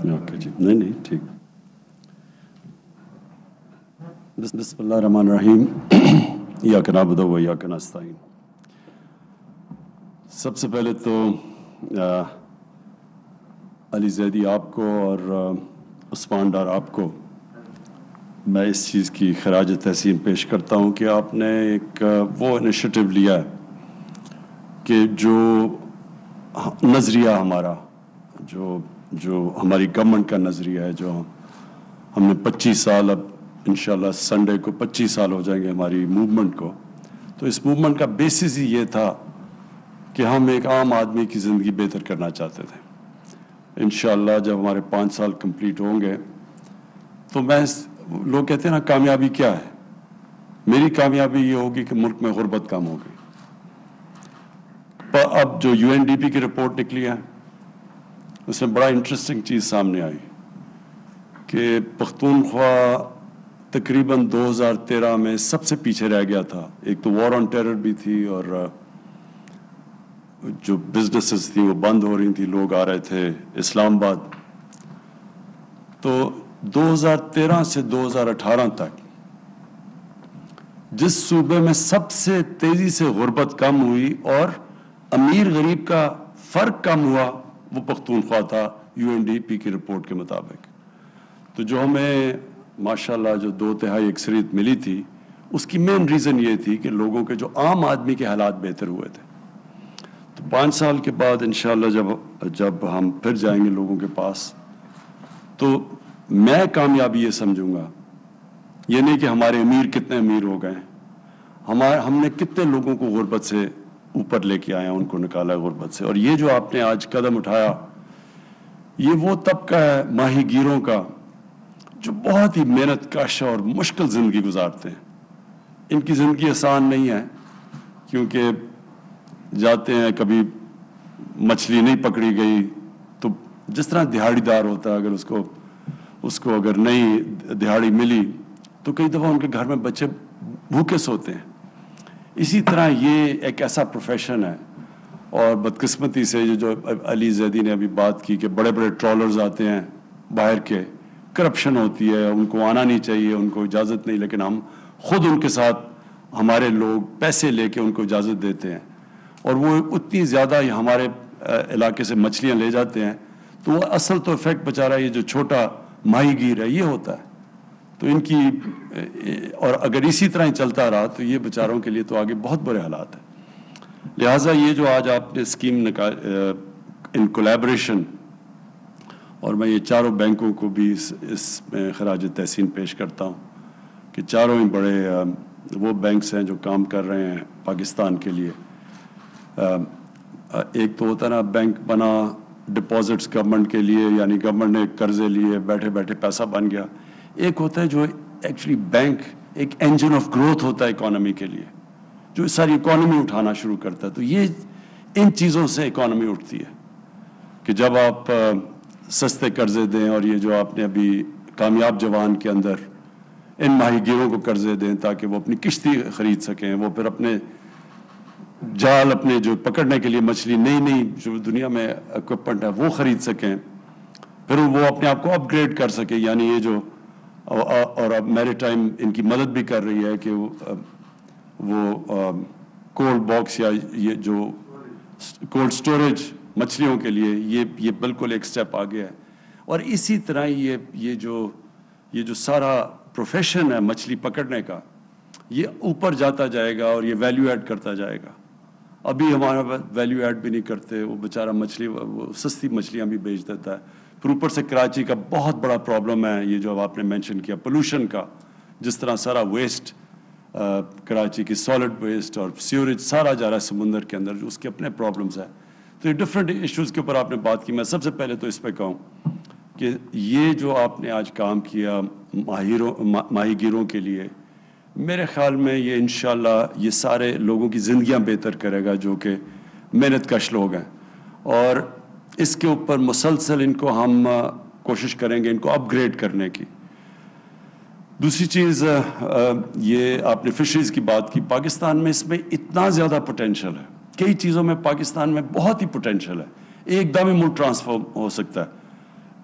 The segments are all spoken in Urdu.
اوکے جی، نہیں ٹھیک. بسم اللہ الرحمن الرحیم. ایاک نعبد و ایاک نستعین. سب سے پہلے تو علی زیدی آپ کو اور عثمان ڈار آپ کو میں اس چیز کی خراج تحسین پیش کرتا ہوں کہ آپ نے ایک وہ انیشیٹو لیا ہے کہ جو نظریہ ہمارا جو ہماری گورنمنٹ کا نظریہ ہے، جو ہم نے 25 سال، اب انشاءاللہ سنڈے کو 25 سال ہو جائیں گے ہماری موومنٹ کو. تو اس موومنٹ کا بیسس ہی یہ تھا کہ ہم ایک عام آدمی کی زندگی بہتر کرنا چاہتے تھے. انشاءاللہ جب ہمارے 5 سال کمپلیٹ ہوں گے تو لوگ کہتے ہیں نا کامیابی کیا ہے، میری کامیابی یہ ہوگی کہ ملک میں غربت کم ہوگی. اب جو UNDP کی رپورٹ نکلی ہے اس میں بڑا انٹرسٹنگ چیز سامنے آئی کہ پختونخوا تقریباً 2013 میں سب سے پیچھے رہ گیا تھا. ایک تو وار آن ٹیرر بھی تھی اور جو بزنسز تھیں وہ بند ہو رہی تھیں، لوگ آ رہے تھے اسلام آباد. تو 2013 سے 2018 تک جس صوبے میں سب سے تیزی سے غربت کم ہوئی اور امیر غریب کا فرق کم ہوا وہ پختونخوا تھا UNDP کی رپورٹ کے مطابق. تو جو ہمیں ماشاءاللہ جو 2/3 اکثریت ملی تھی اس کی مین ریزن یہ تھی کہ لوگوں کے جو عام آدمی کے حالات بہتر ہوئے تھے. تو 5 سال کے بعد انشاءاللہ جب ہم پھر جائیں گے لوگوں کے پاس تو میں کامیابی یہ سمجھوں گا، یہ نہیں کہ ہمارے امیر کتنے امیر ہو گئے، ہم نے کتنے لوگوں کو غربت سے اوپر لے کے آئے ہیں، ان کو نکالا غربت سے. اور یہ جو آپ نے آج قدم اٹھایا یہ وہ طبقہ ہے ماہی گیروں کا جو بہت ہی محنت کش اور مشکل زندگی گزارتے ہیں. ان کی زندگی آسان نہیں ہے کیونکہ جاتے ہیں، کبھی مچھلی نہیں پکڑی گئی تو جس طرح دہاڑی دار ہوتا ہے اگر اس کو اگر نہیں دہاڑی ملی تو کئی دفعہ ان کے گھر میں بچے بھوکے سوتے ہیں. اسی طرح یہ ایک ایسا پروفیشن ہے. اور بدقسمتی سے جو علی زیدی نے ابھی بات کی کہ بڑے بڑے ٹرالرز آتے ہیں باہر کے، کرپشن ہوتی ہے، ان کو آنا نہیں چاہیے، ان کو اجازت نہیں، لیکن ہم خود ان کے ساتھ ہمارے لوگ پیسے لے کے ان کو اجازت دیتے ہیں اور وہ اتنی زیادہ ہمارے علاقے سے مچھلیاں لے جاتے ہیں تو وہ اصل تو افیکٹ بیچارہ یہ جو چھوٹا ماہی گیر ہے یہ ہوتا ہے. تو ان کی اور اگر اسی طرح ہی چلتا رہا تو یہ بیچاروں کے لیے تو آگے بہت برے حالات ہیں. لہٰذا یہ جو آج آپ نے اسکیم ان کولیبریشن، اور میں یہ چاروں بینکوں کو بھی اس میں خراج تحسین پیش کرتا ہوں کہ چاروں ہی بڑے وہ بینکس ہیں جو کام کر رہے ہیں پاکستان کے لیے. ایک تو ہوتا ہے نا بینک بنا ڈپازٹس گورنمنٹ کے لیے، یعنی گورنمنٹ نے قرضے لیے، بیٹھے بیٹھے پیسہ بن گیا. ایک ہوتا ہے جو ایکچولی بینک ایک انجن آف گروتھ ہوتا ہے اکانومی کے لیے، جو ساری اکانومی اٹھانا شروع کرتا ہے. تو یہ ان چیزوں سے اکانومی اٹھتی ہے کہ جب آپ سستے قرضے دیں، اور یہ جو آپ نے ابھی کامیاب جوان کے اندر ان ماہی گیروں کو قرضے دیں تاکہ وہ اپنی کشتی خرید سکیں، وہ پھر اپنے جال اپنے جو پکڑنے کے لیے مچھلی نئی جو دنیا میں اکوپمنٹ ہے وہ خرید سکیں، پھر وہ اپنے آپ کو اپ گریڈ کر سکیں. یعنی یہ جو اور اب میری ٹائم ان کی مدد بھی کر رہی ہے کہ وہ کولڈ باکس یا یہ جو کولڈ سٹوریج مچھلیوں کے لیے یہ بالکل ایک سٹیپ آگے ہے. اور اسی طرح یہ جو سارا پروفیشن ہے مچھلی پکڑنے کا یہ اوپر جاتا جائے گا اور یہ ویلیو ایڈ کرتا جائے گا. ابھی ہمارا ویلیو ایڈ بھی نہیں کرتے، وہ بیچارہ وہ سستی مچھلیاں بھی بیچ دیتا ہے. پھر اوپر سے کراچی کا بہت بڑا پرابلم ہے یہ جو آپ نے مینشن کیا پولوشن کا، جس طرح سارا ویسٹ کراچی کی سالڈ ویسٹ اور سیوریج سارا جا رہا ہے سمندر کے اندر، جو اس کے اپنے پرابلمز ہیں. تو یہ ڈفرینٹ ایشوز کے اوپر آپ نے بات کی. میں سب سے پہلے تو اس پہ کہوں کہ یہ جو آپ نے آج کام کیا ماہی گیروں کے لیے، میرے خیال میں یہ انشاءاللہ یہ سارے لوگوں کی زندگیاں بہتر کرے گا جو کہ محنت کش لوگ ہیں. اور اس کے اوپر مسلسل ان کو ہم کوشش کریں گے ان کو اپ گریڈ کرنے کی. دوسری چیز یہ آپ نے فشریز کی بات کی. پاکستان میں اس میں اتنا زیادہ پوٹینشل ہے، کئی چیزوں میں پاکستان میں بہت ہی پوٹینشل ہے. ایک دم ہی ملک ٹرانسفارم ہو سکتا ہے.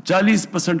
40%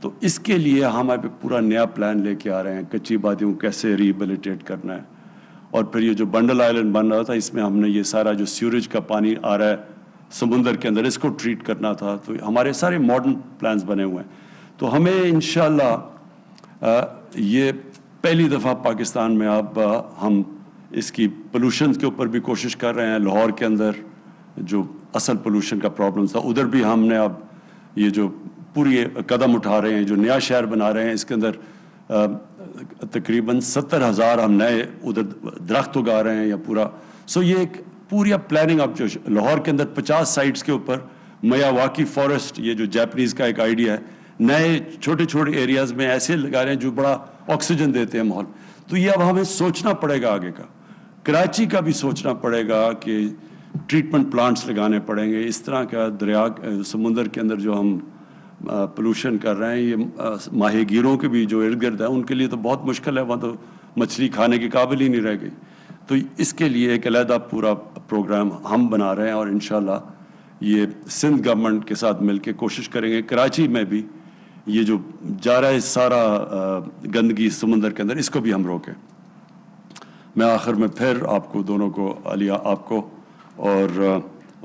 تو اس کے لیے ہم اب ایک پورا نیا پلان لے کے آ رہے ہیں, کچی وادیوں کو کیسے ریہیبلیٹیٹ کرنا ہے. اور پھر یہ جو بنڈل آئلینڈ بن رہا تھا, اس میں ہم نے یہ سارا جو سیوریج کا پانی آ رہا ہے سمندر کے اندر, اس کو ٹریٹ کرنا تھا. تو ہمارے سارے ماڈرن پلانز بنے ہوئے ہیں. تو ہمیں انشاءاللہ یہ پہلی دفعہ پاکستان میں اب ہم اس کی پولوشن کے اوپر بھی کوشش کر رہے ہیں. لاہور کے اندر جو اصل پولوشن کا پرابلم تھا, ادھر بھی ہم نے اب یہ جو پوری قدم اٹھا رہے ہیں, جو نیا شہر بنا رہے ہیں, اس کے اندر تقریباً 70,000 ہم نئے ادھر درخت اگا رہے ہیں یا پورا. سو یہ ایک پوری اب پلاننگ, اب جو لاہور کے اندر 50 سائٹس کے اوپر میاواکی فارسٹ, یہ جو جاپنیز کا ایک آئیڈیا ہے, نئے چھوٹے چھوٹے ایریاز میں ایسے لگا رہے ہیں جو بڑا آکسیجن دیتے ہیں ماحول. تو یہ اب ہمیں سوچنا پڑے گا آگے کا. کراچی کا بھی سوچنا پڑے گا کہ ٹریٹمنٹ پلانٹس لگانے پڑیں گے. اس طرح کا دریا سمندر کے اندر جو ہم پولوشن کر رہے ہیں, یہ ماہی گیروں کے بھی جو ارد گرد ہیں ان کے لیے تو بہت مشکل ہے, وہاں تو مچھلی کھانے کے قابل ہی نہیں رہ گئی. تو اس کے لیے ایک علیحدہ پورا پروگرام ہم بنا رہے ہیں, اور انشاءاللہ یہ سندھ گورنمنٹ کے ساتھ مل کے کوشش کریں گے کراچی میں بھی یہ جو جا رہا ہے سارا گندگی سمندر کے اندر, اس کو بھی ہم روکیں. میں آخر میں پھر آپ کو دونوں کو, علیہ آپ کو اور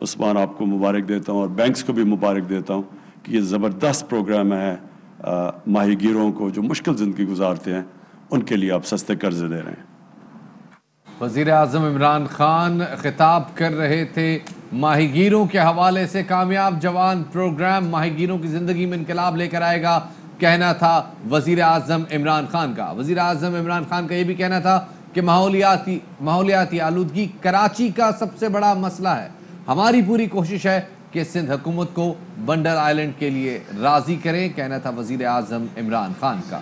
عثمان آپ کو مبارک دیتا ہوں, اور بینکس کو بھی مبارک دیتا ہوں کہ یہ زبردست پروگرام ہے. ماہی گیروں کو جو مشکل زندگی گزارتے ہیں ان کے لیے آپ سستے قرضے دے رہے ہیں. وزیر اعظم عمران خان خطاب کر رہے تھے ماہی گیروں کے حوالے سے. کامیاب جوان پروگرام ماہی گیروں کی زندگی میں انقلاب لے کر آئے گا, کہنا تھا وزیر اعظم عمران خان کا. وزیر اعظم عمران خان کا یہ بھی کہنا تھا کہ ماحولیاتی آلودگی کراچی کا سب سے بڑا مسئلہ ہے. ہماری پوری کوشش ہے کہ سندھ حکومت کو بنڈل آئلینڈ کے لیے راضی کریں, کہنا تھا وزیر اعظم عمران خان کا.